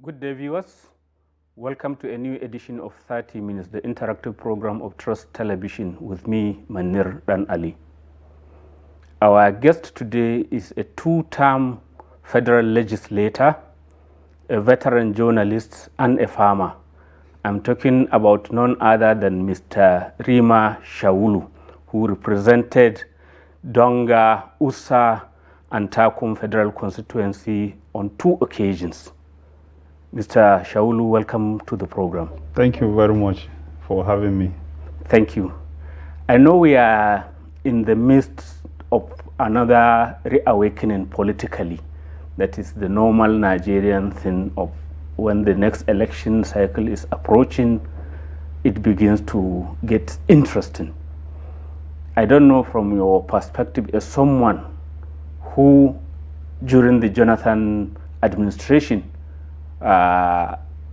Good day, viewers. Welcome to a new edition of 30 Minutes, the interactive program of Trust Television with me, Manir Dan Ali. Our guest today is a two-term federal legislator, a veteran journalist, and a farmer. I'm talking about none other than Mr. Rima Shawulu, who represented Donga, Usa, and Takum Federal Constituency on two occasions. Mr. Shawulu, welcome to the program. Thank you very much for having me. Thank you. I know we are in the midst of another reawakening politically. That is the normal Nigerian thing of when the next election cycle is approaching, it begins to get interesting. I don't know from your perspective as someone who during the Jonathan administration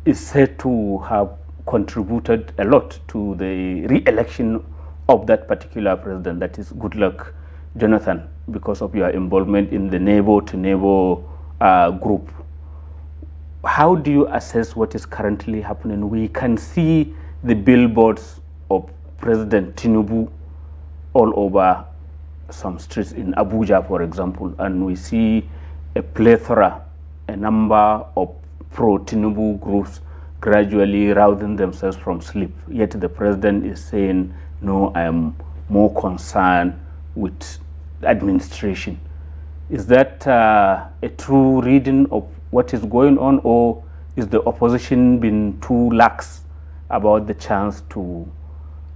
is said to have contributed a lot to the re-election of that particular president, that is Goodluck Jonathan, because of your involvement in the neighbor-to-neighbor group. How do you assess what is currently happening? We can see the billboards of President Tinubu all over some streets in Abuja, for example, and we see a plethora, a number of pro-Tinubu groups gradually rousing themselves from sleep. Yet the president is saying, no, I am more concerned with administration. Is that a true reading of what is going on, or is the opposition been too lax about the chance to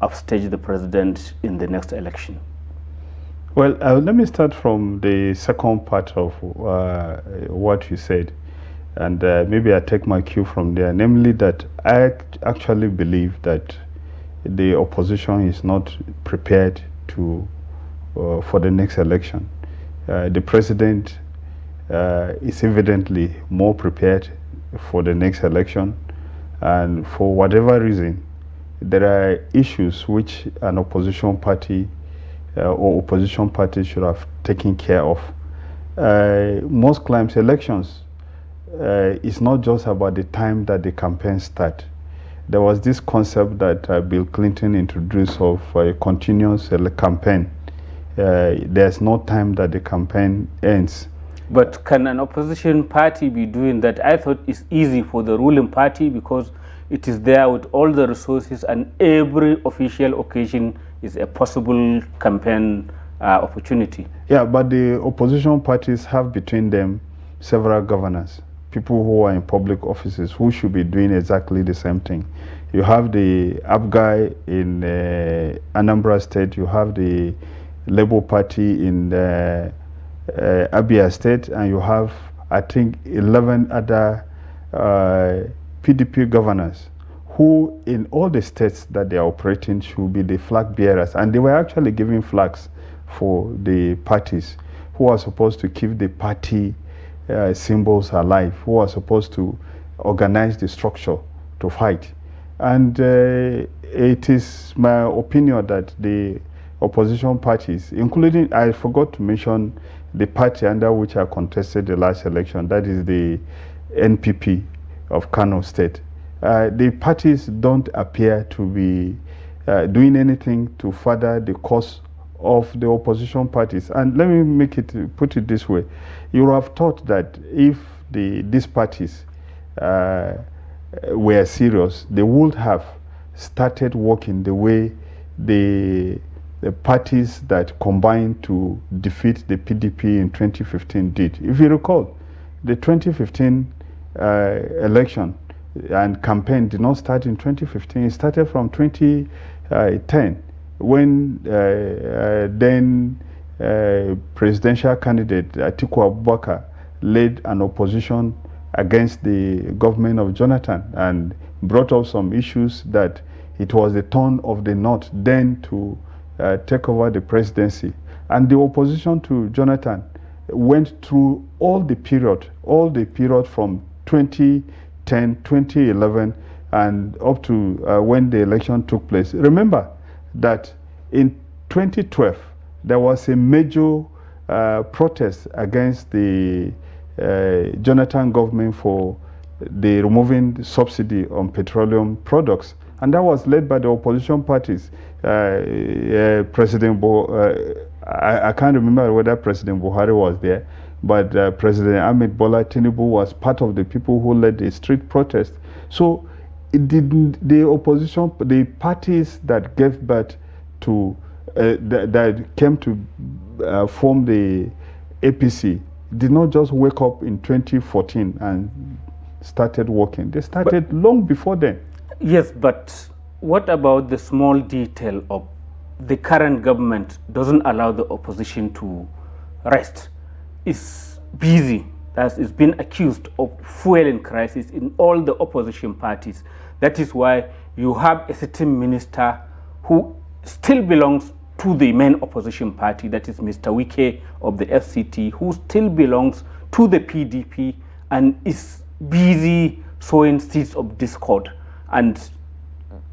upstage the president in the next election? Well, let me start from the second part of what you said. And maybe I take my cue from there, namely that I actually believe that the opposition is not prepared to for the next election. The president is evidently more prepared for the next election, and for whatever reason, there are issues which an opposition party or opposition parties should have taken care of. Most times elections, it's not just about the time that the campaign starts. There was this concept that Bill Clinton introduced of a continuous campaign. There's no time that the campaign ends. But can an opposition party be doing that? I thought it's easy for the ruling party because it is there with all the resources, and every official occasion is a possible campaign opportunity. Yeah, but the opposition parties have between them several governors, people who are in public offices who should be doing exactly the same thing. You have the APP guy in Anambra State, you have the Labour Party in Abia State, and you have, I think, 11 other PDP governors who in all the states that they are operating should be the flag bearers. And they were actually giving flags for the parties who are supposed to keep the party symbols alive, who are supposed to organize the structure to fight. And it is my opinion that the opposition parties, including, I forgot to mention the party under which I contested the last election, that is the NPP of Kano State. The parties don't appear to be doing anything to further the cause of the opposition parties. And let me put it this way. You would have thought that if these parties were serious, they would have started working the way the parties that combined to defeat the PDP in 2015 did. If you recall, the 2015 election and campaign did not start in 2015. It started from 2010 when then presidential candidate Atiku Abubakar led an opposition against the government of Jonathan and brought up some issues that it was the turn of the North then to take over the presidency. And the opposition to Jonathan went through all the period from 2010, 2011, and up to when the election took place. Remember that in 2012, there was a major protest against the Jonathan government for the removing the subsidy on petroleum products, and that was led by the opposition parties. I can't remember whether President Buhari was there, but President Ahmed Bola Tinubu was part of the people who led the street protest. So the opposition, the parties that gave birth to, that came to form the APC, did not just wake up in 2014 and started working. They started long before then. Yes, but what about the small detail of the current government doesn't allow the opposition to rest? It's busy. It's been accused of fueling crisis in all the opposition parties. That is why you have a sitting minister who still belongs to the main opposition party, that is Mr. Wike of the FCT, who still belongs to the PDP and is busy sowing seeds of discord. And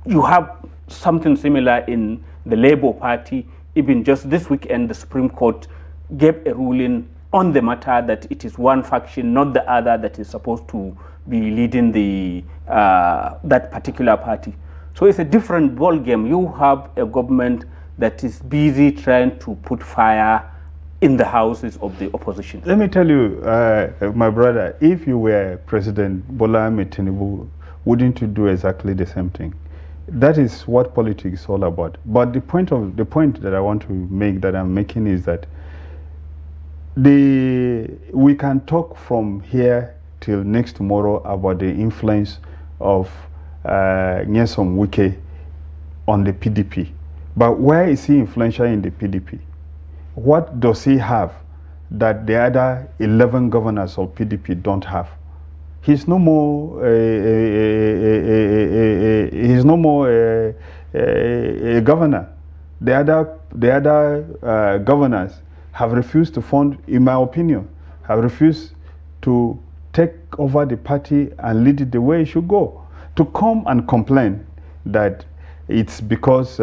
you have something similar in the Labour Party. Even just this weekend, the Supreme Court gave a ruling on the matter that it is one faction, not the other, that is supposed to be leading the that particular party. So it's a different ball game. You have a government that is busy trying to put fire in the houses of the opposition. Let me tell you, my brother, if you were President Bola Ahmed Tinubu, wouldn't you do exactly the same thing? That is what politics is all about. But the point that I want to make, that I'm making, is that we can talk from here till next tomorrow about the influence of Nyesom Wike on the PDP. But where is he influential in the PDP? What does he have that the other 11 governors of PDP don't have? He's no more a governor. The other governors have refused to fund, in my opinion, have refused to take over the party and lead it the way it should go. To come and complain that it's because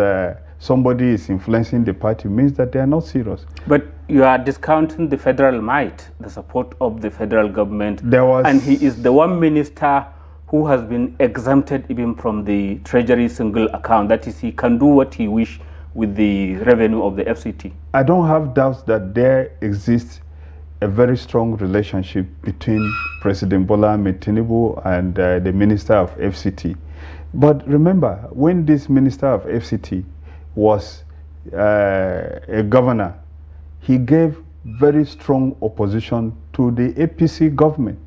somebody is influencing the party means that they are not serious. But you are discounting the federal might, the support of the federal government. And he is the one minister who has been exempted even from the treasury single account. That is, he can do what he wish with the revenue of the FCT. I don't have doubts that there exists a very strong relationship between President Bola Ahmed Tinubu and the Minister of FCT. But remember, when this Minister of FCT was a governor, he gave very strong opposition to the APC government.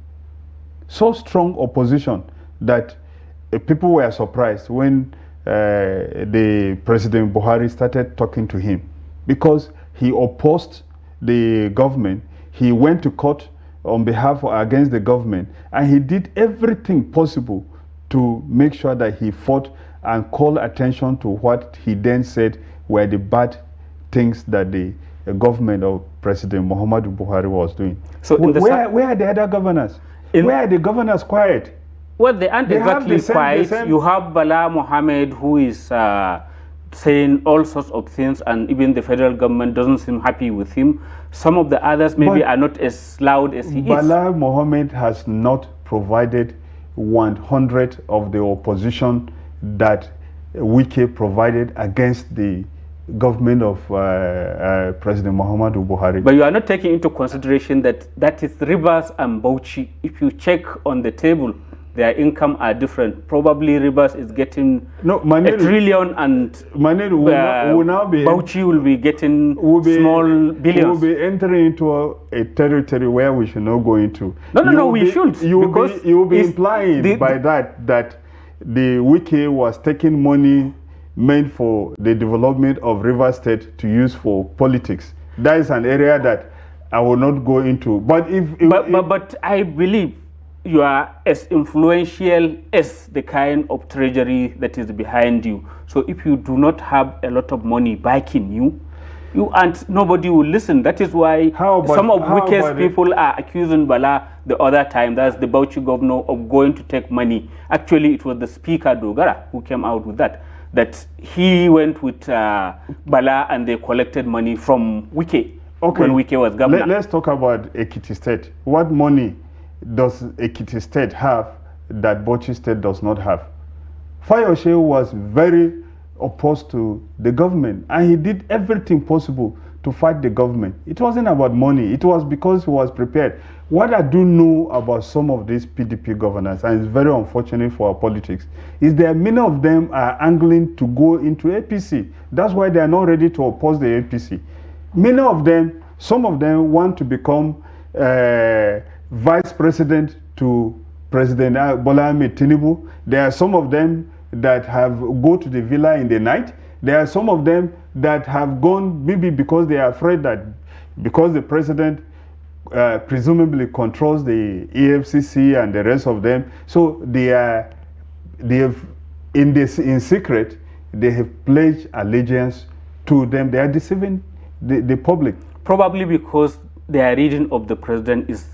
So strong opposition that people were surprised when the President Buhari started talking to him, because he opposed the government. He went to court on behalf against the government, and he did everything possible to make sure that he fought and called attention to what he then said were the bad things that the government of President Muhammadu Buhari was doing. So where are the other governors? Where are the governors quiet? Well, they aren't exactly quiet. You have Bala Mohammed, who is saying all sorts of things, and even the federal government doesn't seem happy with him. Some of the others maybe are not as loud as he is. Bala Mohammed has not provided 100 of the opposition that Wike provided against the government of President Muhammadu Buhari. But you are not taking into consideration that is Rivers and Bauchi. If you check on the table, their income are different. Probably Rivers is getting Manir, $1 trillion, and Manir will now be, Bauchi will be getting small billions. We will be entering into a territory where we should not go into. No, we should. You will be implying by that the Wike was taking money meant for the development of River State to use for politics. That is an area that I will not go into. But but I believe you are as influential as the kind of treasury that is behind you. So if you do not have a lot of money backing you and nobody will listen. That is why some of Wike's people are accusing Bala the other time, that's the Bauchi governor, of going to take money. Actually, it was the Speaker Dogara who came out with that he went with Bala and they collected money from Wike when Wike was governor. Let's talk about Ekiti State. What money does Ekiti State have that Bauchi State does not have. Fayose was very opposed to the government, and he did everything possible to fight the government. It wasn't about money, it was because he was prepared. What I do know about some of these PDP governors, and it's very unfortunate for our politics, is that many of them are angling to go into APC. That's why they are not ready to oppose the APC. Many of them, some of them want to become vice president to President Bola Ahmed Tinubu. There are some of them that have go to the villa in the night. There are some of them that have gone maybe because they are afraid that because the president presumably controls the EFCC and the rest of them, so they have in secret they have pledged allegiance to them. They are deceiving the public. Probably because their reading of the president is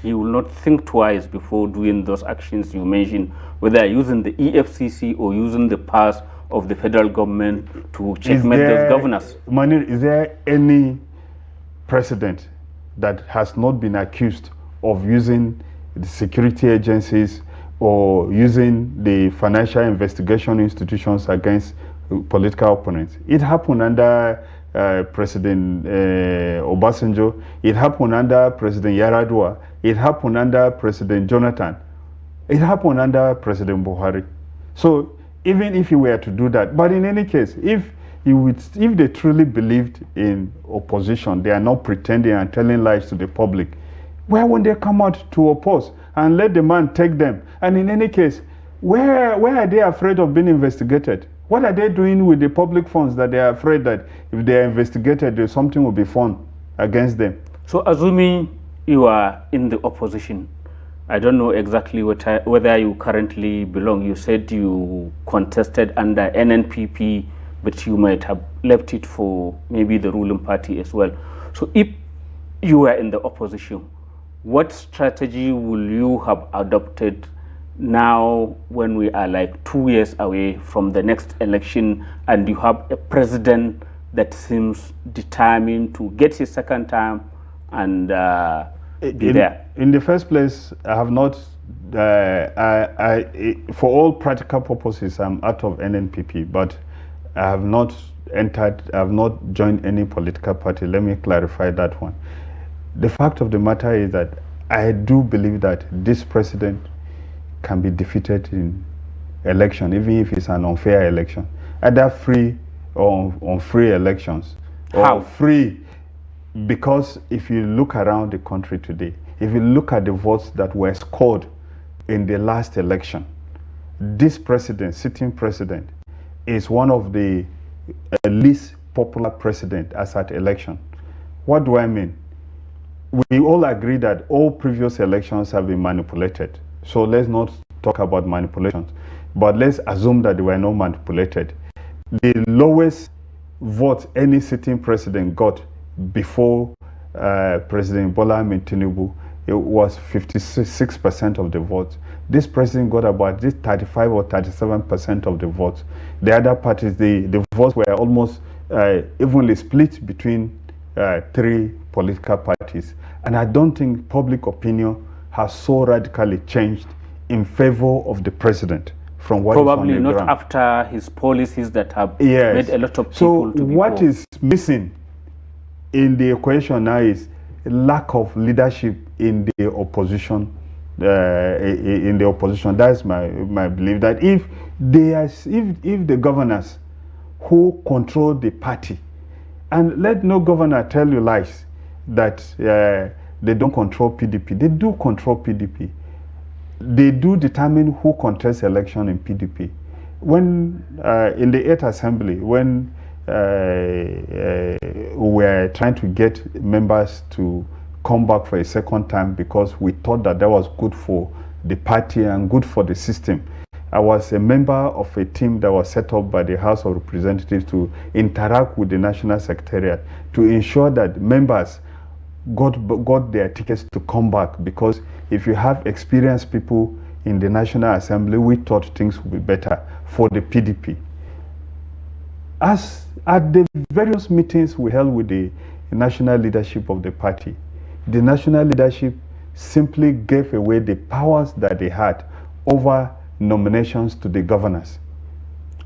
he will not think twice before doing those actions you mentioned, whether using the EFCC or using the powers of the federal government to checkmate those governors. Manir, is there any president that has not been accused of using the security agencies or using the financial investigation institutions against political opponents? It happened under President Obasanjo. It happened under President Yaradua. It happened under President Jonathan. It happened under President Buhari. So even if you were to do that, but in any case, if they truly believed in opposition, they are not pretending and telling lies to the public, why won't they come out to oppose and let the man take them? And in any case, where are they afraid of being investigated? What are they doing with the public funds that they are afraid that if they are investigated, something will be found against them? So assuming you are in the opposition, I don't know exactly whether you currently belong. You said you contested under NNPP, but you might have left it for maybe the ruling party as well. So if you were in the opposition, what strategy will you have adopted now when we are like 2 years away from the next election and you have a president that seems determined to get his second term and be there? In the first place, I have not, for all practical purposes, I'm out of NNPP, but I have not entered, I have not joined any political party. Let me clarify that one. The fact of the matter is that I do believe that this president can be defeated in election, even if it's an unfair election. Either free or unfree elections. How? Or free, because if you look around the country today, if you look at the votes that were scored in the last election, this president, sitting president, is one of the least popular president as at election. What do I mean? We all agree that all previous elections have been manipulated. So let's not talk about manipulations, but let's assume that they were not manipulated. The lowest vote any sitting president got before President Bola Ahmed Tinubu, it was 56% of the votes. This president got about 35 or 37% of the votes. The other parties, the votes were almost evenly split between three political parties. And I don't think public opinion has so radically changed in favor of the president from what probably is on the not ground. After his policies that have Yes. made a lot of So people to be what poor. is missing in the equation now is lack of leadership in the opposition. In the opposition, that's my belief, that if the governors who control the party, and let no governor tell you lies that they don't control PDP. They do control PDP. They do determine who contests election in PDP. When in the 8th Assembly, when we were trying to get members to come back for a second time because we thought that that was good for the party and good for the system, I was a member of a team that was set up by the House of Representatives to interact with the National Secretariat to ensure that members got their tickets to come back, because if you have experienced people in the National Assembly, we thought things would be better for the PDP. As at the various meetings we held with the national leadership of the party, the national leadership simply gave away the powers that they had over nominations to the governors.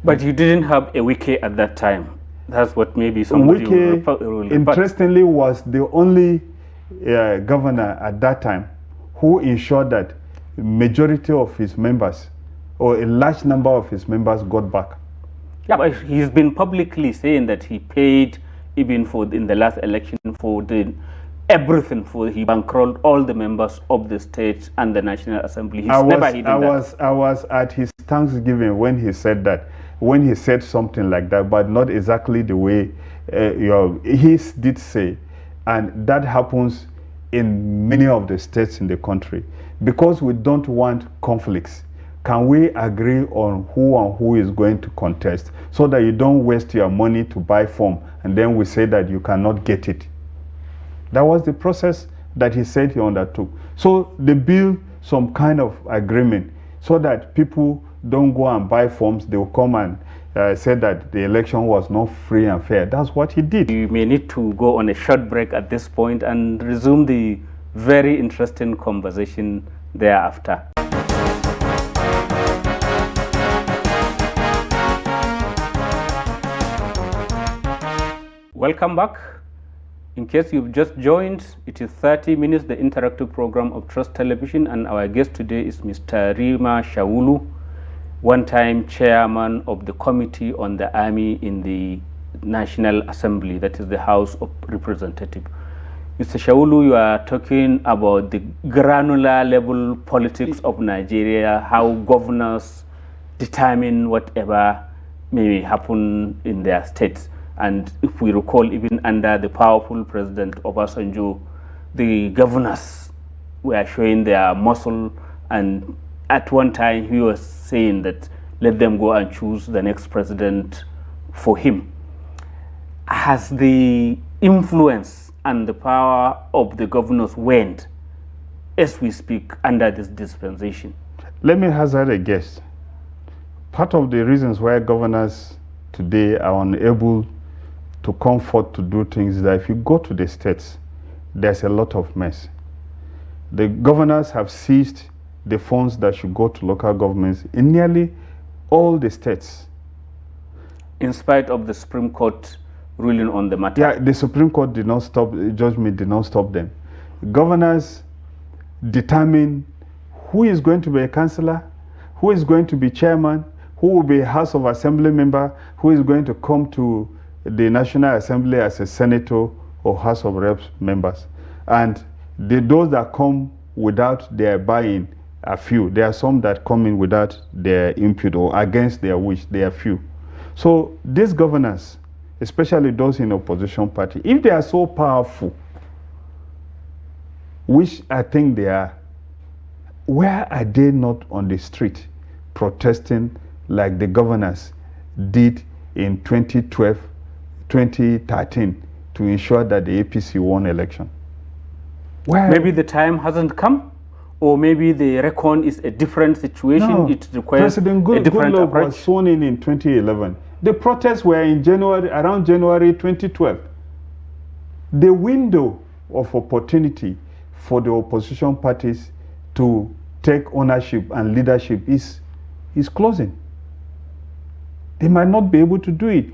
But you didn't have a wiki at that time. That's what maybe somebody will interestingly, was the only governor at that time who ensured that majority of his members, or a large number of his members, got back. Yeah, but he's been publicly saying that he paid, even in the last election, for everything. He bankrolled all the members of the state and the National Assembly. I was at his Thanksgiving when he said that. When he said something like that, but not exactly the way he did say. And that happens in many of the states in the country. Because we don't want conflicts, can we agree on who is going to contest, so that you don't waste your money to buy form and then we say that you cannot get it? That was the process that he said he undertook. So they build some kind of agreement so that people don't go and buy forms. They will come and say that the election was not free and fair. That's what he did. You may need to go on a short break at this point and resume the very interesting conversation thereafter. Welcome back. In case you've just joined, it is 30 Minutes, the interactive program of Trust Television, and our guest today is Mr. Rima Shawulu, one-time chairman of the Committee on the Army in the National Assembly, that is the House of Representatives. Mr. Shawulu, you are talking about the granular level politics of Nigeria, how governors determine whatever may happen in their states. And if we recall, even under the powerful President Obasanjo, the governors were showing their muscle, and at one time he was saying that let them go and choose the next president for him. Has the influence and the power of the governors waned as we speak under this dispensation? Let me hazard a guess. Part of the reasons why governors today are unable to come forth to do things is that if you go to the states, there's a lot of mess. The governors have seized the funds that should go to local governments in nearly all the states. In spite of the Supreme Court ruling on the matter? Yeah, the Supreme Court did not stop, judgment did not stop them. Governors determine who is going to be a councillor, who is going to be chairman, who will be a House of Assembly member, who is going to come to the National Assembly as a senator or House of Reps members. And those that come without their buy-in are few. There are some that come in without their input or against their wish. They are few. So these governors, especially those in opposition party, if they are so powerful, which I think they are, where are they not on the street protesting like the governors did in 2012, 2013 to ensure that the APC won election? Where? Maybe the time hasn't come, or maybe the recon is a different situation. No. It requires President a different Goodluck approach. was sworn in 2011. The protests were in January, around January 2012. The window of opportunity for the opposition parties to take ownership and leadership is closing. They might not be able to do it.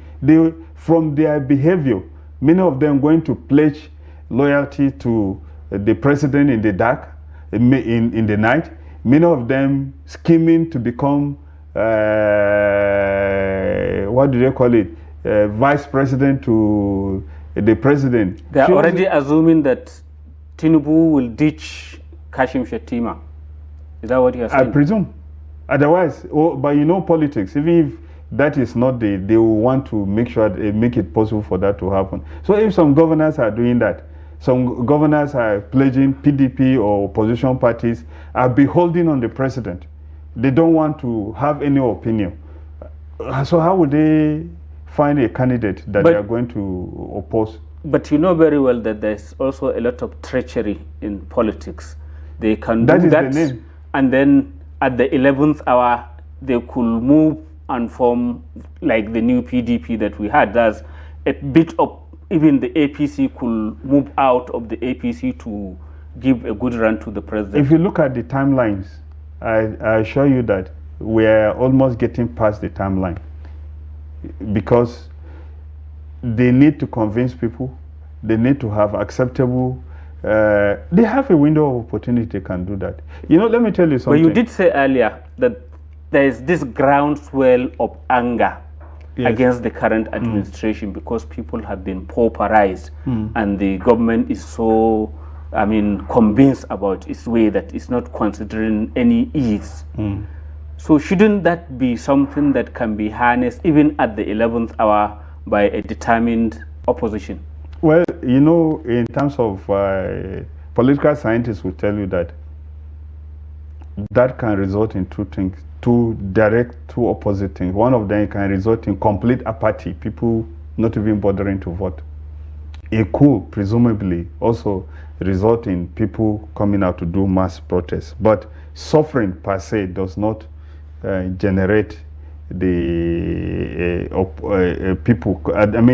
From their behavior, many of them going to pledge loyalty to the president in the dark, in the night. Many of them scheming to become, what do they call it, vice president to the president. They are already assuming that Tinubu will ditch Kashim Shettima. Is that what you are saying? I presume. Otherwise, but you know politics, even if that is not they will want to make sure make it possible for that to happen. So if some governors are doing that, some governors are pledging PDP or opposition parties are beholden on the president. They don't want to have any opinion. So how would they find a candidate that they are going to oppose? But you know very well that there's also a lot of treachery in politics. They can do that, and then at the 11th hour, they could move and form like the new PDP that we had. There's a bit of, even the APC could move out of the APC to give a good run to the president. If you look at the timelines I assure you that we're almost getting past the timeline, because they need to convince people, they need to have acceptable, they have a window of opportunity, they can do that. You know, let me tell you something. But you did say earlier that there is this groundswell of anger against the current administration because people have been pauperized and the government is so, convinced about its way that it's not considering any ease. So shouldn't that be something that can be harnessed even at the 11th hour by a determined opposition? Well, you know, in terms of political scientists will tell you that that can result in two things, two opposite things. One of them can result in complete apathy, people not even bothering to vote. It could presumably also result in people coming out to do mass protests. But suffering per se does not generate the people,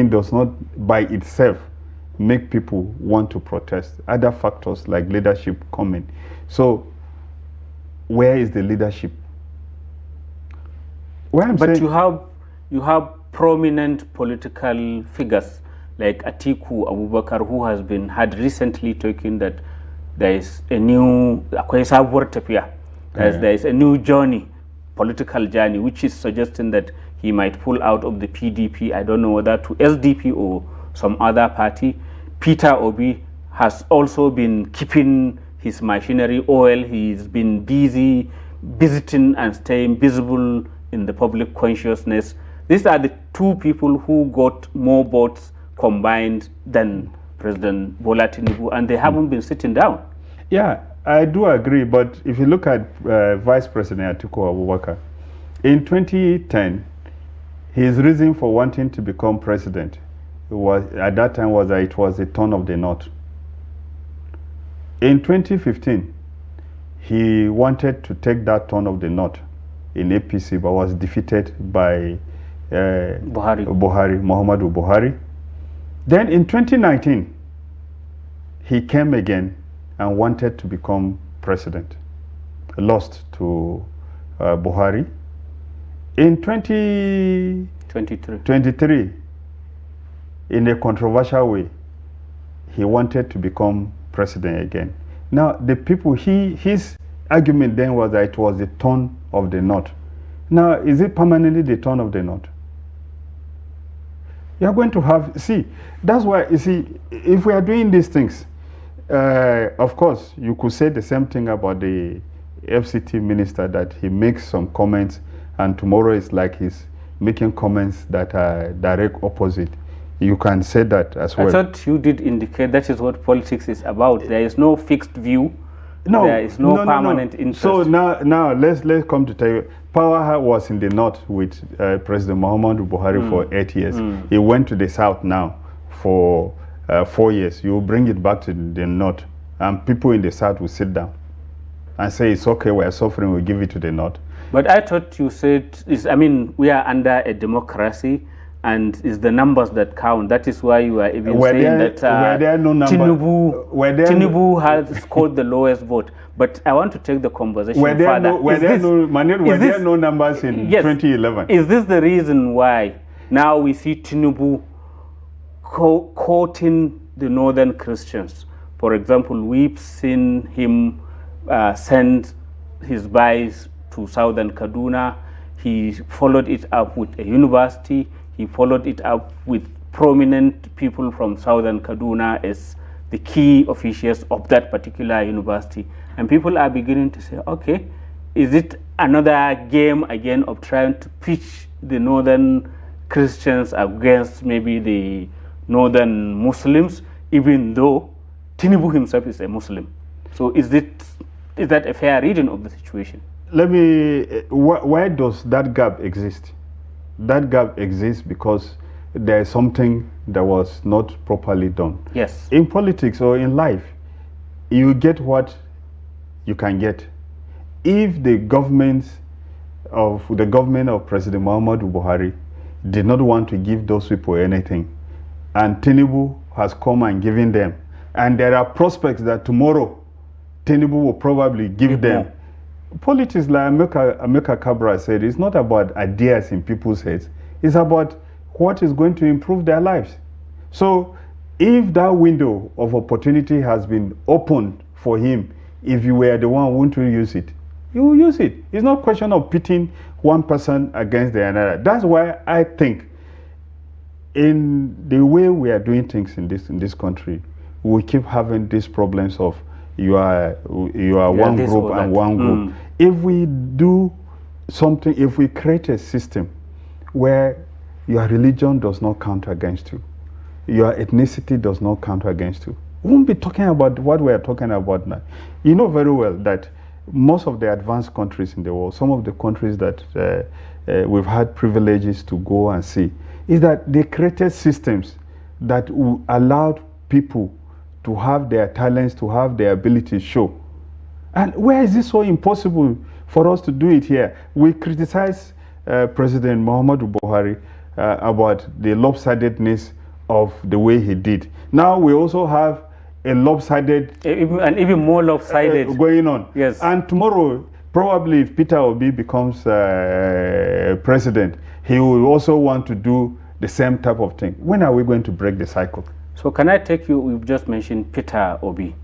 does not by itself make people want to protest. Other factors like leadership come in. So where is the leadership? But you have prominent political figures like Atiku Abubakar, who has been had recently talking that there is a new there is a new journey, political journey, which is suggesting that he might pull out of the PDP. I don't know whether to SDP or some other party. Peter Obi has also been keeping his machinery oil. He's been busy visiting and staying visible in the public consciousness. These are the two people who got more votes combined than President Bola Tinubu, and they haven't been sitting down. Yeah, I do agree, but if you look at Vice President Atiku Abubakar, in 2010, his reason for wanting to become president was, at that time, was that it was the turn of the North. In 2015, he wanted to take that turn of the North in APC, but was defeated by Muhammadu Buhari. Then in 2019, he came again and wanted to become president, lost to Buhari. In 2023, in a controversial way, he wanted to become president again. Now, the people, his argument then was that it was the turn of the North. Now, is it permanently the turn of the North? You are going to have, that's why, if we are doing these things, of course, you could say the same thing about the FCT minister, that he makes some comments and tomorrow it's like he's making comments that are direct opposite. You can say that as well. I thought you did indicate that is what politics is about. There is no fixed view. No, there is no permanent interest. So now let's come to tell you, power was in the North with President Muhammadu Buhari for 8 years. He went to the South now for 4 years. You bring it back to the North, and people in the South will sit down and say, it's okay, we're suffering, we'll give it to the North. But I thought you said, we are under a democracy, and it's the numbers that count. That is why you are even saying that Tinubu has scored the lowest vote. But I want to take the conversation further. Were there no numbers in 2011? Is this the reason why now we see Tinubu quoting the northern Christians? For example, we've seen him send his buys to southern Kaduna. He followed it up with a university. He followed it up with prominent people from southern Kaduna as the key officials of that particular university. And people are beginning to say, okay, is it another game again of trying to pitch the northern Christians against maybe the northern Muslims, even though Tinubu himself is a Muslim? So is that a fair reading of the situation? Why does that gap exist? That gap exists because there is something that was not properly done. Yes. In politics or in life, you get what you can get. If the government of President Muhammadu Buhari did not want to give those people anything, and Tinubu has come and given them, and there are prospects that tomorrow Tinubu will probably give them Politics, like Amilcar Cabral said, it's not about ideas in people's heads. It's about what is going to improve their lives. So if that window of opportunity has been opened for him, if you were the one who wouldn't use it, you will use it. It's not a question of pitting one person against the another. That's why I think in the way we are doing things in this country, we keep having these problems of you are one group and one group. If we do something, if we create a system where your religion does not count against you, your ethnicity does not count against you, we won't be talking about what we are talking about now. You know very well that most of the advanced countries in the world, some of the countries that we've had privileges to go and see, is that they created systems that allowed people to have their talents, to have their abilities show. And where is it so impossible for us to do it here? We criticize President Muhammadu Buhari about the lopsidedness of the way he did. Now we also have a lopsided... and even more lopsided. Going on. Yes. And tomorrow, probably if Peter Obi becomes president, he will also want to do the same type of thing. When are we going to break the cycle? So can I take you, you've just mentioned Peter Obi.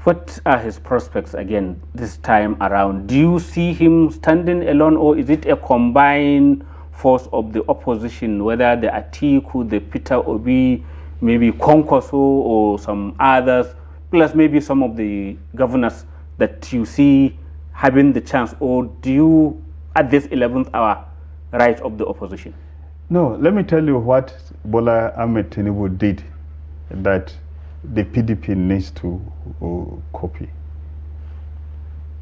What are his prospects again this time around? Do you see him standing alone, or is it a combined force of the opposition, whether the Atiku, the Peter Obi, maybe Konkoso or some others, plus maybe some of the governors that you see having the chance, or do you, at this 11th hour, rise of the opposition? No, let me tell you what Bola Ahmed Tinubu did that the PDP needs to copy.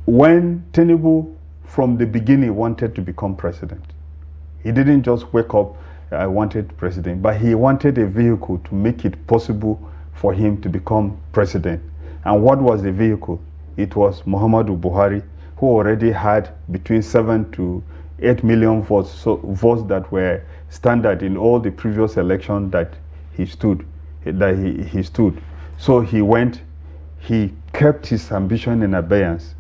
When Tinubu, from the beginning, wanted to become president, he didn't just wake up, I wanted president, but he wanted a vehicle to make it possible for him to become president. And what was the vehicle? It was Muhammadu Buhari, who already had between 7 to 8 million votes, so votes that were standard in all the previous elections that he stood. So he went, he kept his ambition in abeyance,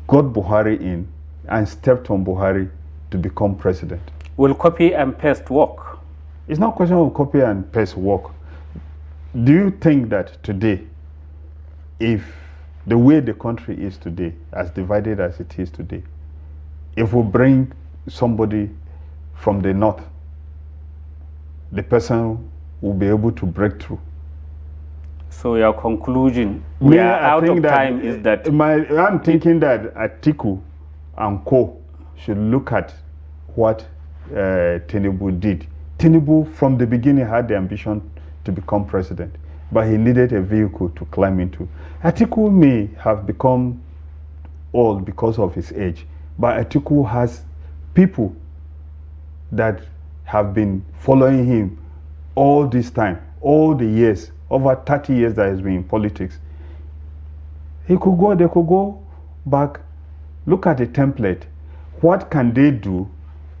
got Buhari in, and stepped on Buhari to become president. Will copy and paste work? It's not a question of copy and paste work. Do you think that today, if the way the country is today, as divided as it is today, if we bring somebody from the north, the person will be able to break through? So your conclusion, we are out of time, is that... I'm thinking that Atiku and Co should look at what Tinubu did. Tinubu, from the beginning, had the ambition to become president, but he needed a vehicle to climb into. Atiku may have become old because of his age, but Atiku has people that have been following him all this time, all the years, over 30 years that he's been in politics. They could go back, look at the template. What can they do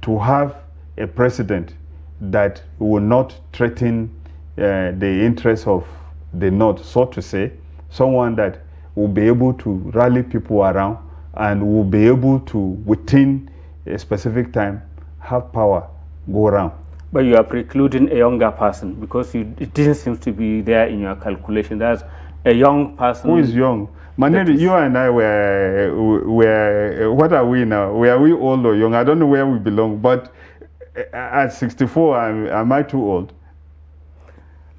to have a president that will not threaten the interests of the North, so to say, someone that will be able to rally people around and will be able to, within a specific time, have power go around? But you are precluding a younger person because it didn't seem to be there in your calculation. That's a young person. Who is young? Manir, you and I were, what are we now? Are we old or young? I don't know where we belong, but at 64, am I too old?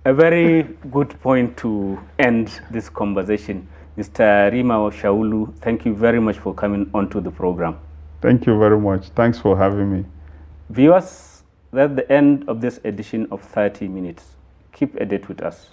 A very good point to end this conversation. Mr. Rima Shawulu, thank you very much for coming onto the program. Thank you very much. Thanks for having me. Viewers, that's the end of this edition of 30 Minutes. Keep a date with us.